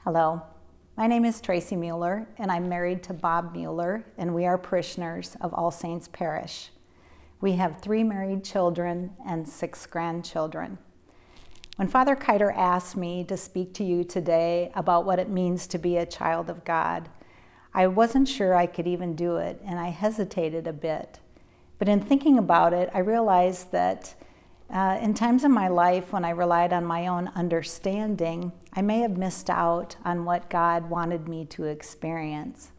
Hello, my name is Tracy Mueller, and I'm married to Bob Mueller, and we are parishioners of All Saints Parish. We have 3 married children and 6 grandchildren. When Father Kiter asked me to speak to you today about what it means to be a child of God, I wasn't sure I could even do it, and I hesitated a bit. But in thinking about it, I realized that in times of my life when I relied on my own understanding, I may have missed out on what God wanted me to experience.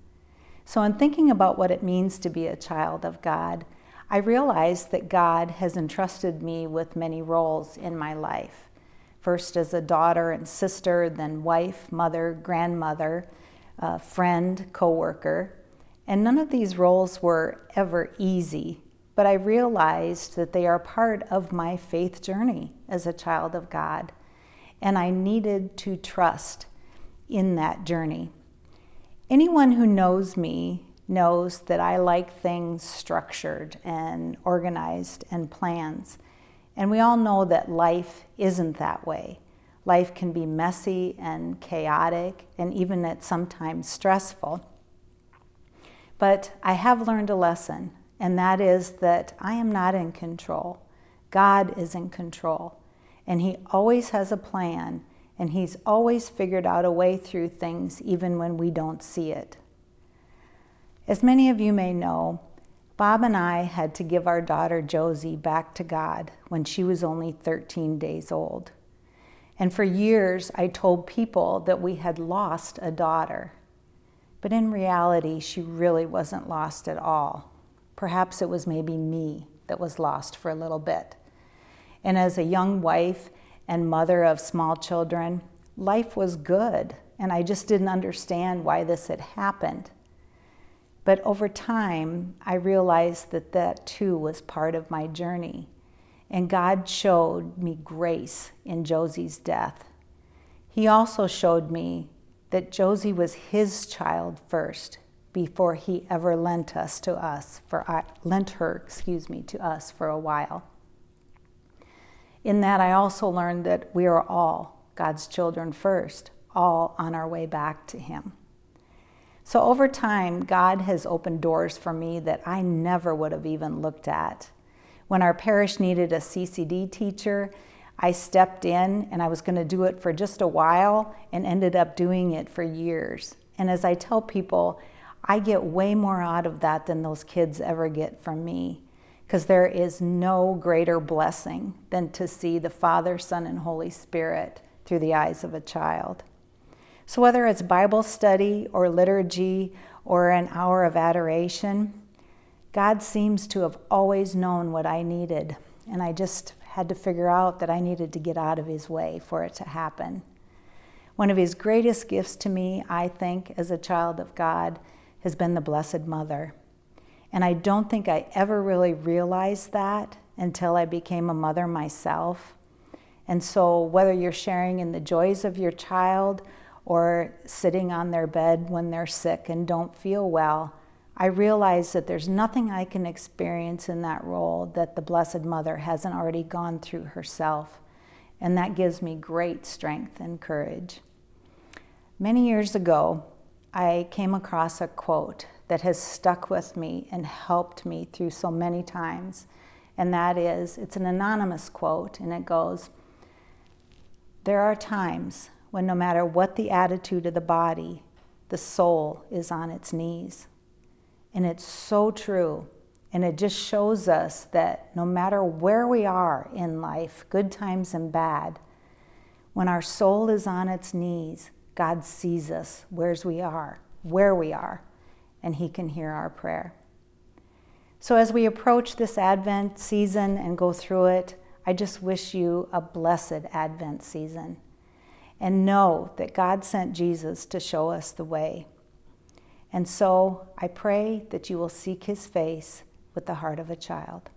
So in thinking about what it means to be a child of God, I realized that God has entrusted me with many roles in my life. First as a daughter and sister, then wife, mother, grandmother, friend, co-worker. And none of these roles were ever easy, but I realized that they are part of my faith journey as a child of God. And I needed to trust in that journey. Anyone who knows me knows that I like things structured and organized and plans. And we all know that life isn't that way. Life can be messy and chaotic and even at sometimes stressful. But I have learned a lesson, and that is that I am not in control. God is in control. And He always has a plan, and He's always figured out a way through things even when we don't see it. As many of you may know, Bob and I had to give our daughter Josie back to God when she was only 13 days old. And for years, I told people that we had lost a daughter. But in reality, she really wasn't lost at all. Perhaps it was maybe me that was lost for a little bit. And as a young wife and mother of small children, life was good, and I just didn't understand why this had happened. But over time, I realized that that too was part of my journey, and God showed me grace in Josie's death. He also showed me that Josie was His child first, before He ever lent her to us for a while. In that, I also learned that we are all God's children first, all on our way back to Him. So over time, God has opened doors for me that I never would have even looked at. When our parish needed a CCD teacher, I stepped in, and I was going to do it for just a while and ended up doing it for years. And as I tell people, I get way more out of that than those kids ever get from me, because there is no greater blessing than to see the Father, Son, and Holy Spirit through the eyes of a child. So whether it's Bible study or liturgy or an hour of adoration, God seems to have always known what I needed, and I just had to figure out that I needed to get out of His way for it to happen. One of His greatest gifts to me, I think, as a child of God, has been the Blessed Mother. And I don't think I ever really realized that until I became a mother myself. And so whether you're sharing in the joys of your child or sitting on their bed when they're sick and don't feel well, I realize that there's nothing I can experience in that role that the Blessed Mother hasn't already gone through herself. And that gives me great strength and courage. Many years ago, I came across a quote that has stuck with me and helped me through so many times. And that is, it's an anonymous quote, and it goes, "There are times when no matter what the attitude of the body, the soul is on its knees." And it's so true. And it just shows us that no matter where we are in life, good times and bad, when our soul is on its knees, God sees us where we are, and He can hear our prayer. So as we approach this Advent season and go through it, I just wish you a blessed Advent season. And know that God sent Jesus to show us the way. And so I pray that you will seek His face with the heart of a child.